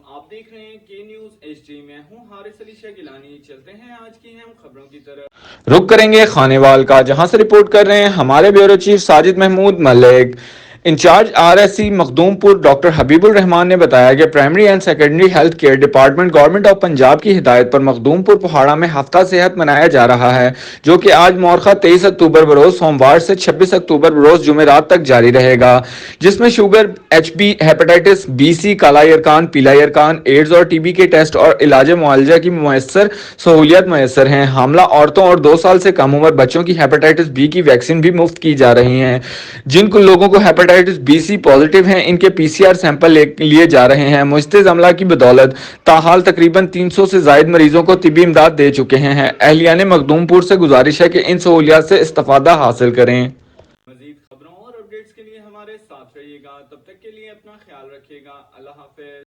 آپ دیکھ رہے ہیں کے نیوز ایچ ڈی میں ہوں حارث علی شاہ گیلانی. چلتے ہیں آج کی اہم خبروں کی طرف. رخ کریں گے خانیوال کا، جہاں سے رپورٹ کر رہے ہیں ہمارے بیورو چیف ساجد محمود ملک. انچارج آر ایس سی مخدوم پور ڈاکٹر حبیب الرحمان نے بتایا کہ primary and secondary health care department government of Punjab کی ہدایت پر مخدوم پور پہاڑا میں ہفتہ صحت منایا جا رہا ہے، جو کہ آج مورخہ 23 اکتوبر بروز سوموار سے 26 اکتوبر بروز جمعرات تک جاری رہے گا، جس میں sugar, H B, hepatitis B C, کالا یرکان، پیلا یرکان، ایڈز اور ٹی بی کے ٹیسٹ اور علاج معالجہ کی مؤثر سہولیات میسر ہیں. حاملہ عورتوں اور 2 سال سے کم عمر بچوں کی ہیپاٹائٹس بی کی ویکسین بھی مفت کی جا رہی ہیں. جن کو لوگوں کو ہیپاٹائٹس بی سی پازیٹیو ہیں، ان کے پی سی آر سیمپل لیے جا رہے ہیں. مستعد عملہ کی بدولت تاحال تقریباً 300 سے زائد مریضوں کو طبی امداد دے چکے ہیں. اہلیان مخدوم پور سے گزارش ہے کہ ان سہولیات سے استفادہ حاصل کریں. مزید خبروں اور اپڈیٹس کے لیے ہمارے ساتھ رہیے گا. تب تک کے لیے اپنا خیال رکھیے گا. اللہ حافظ.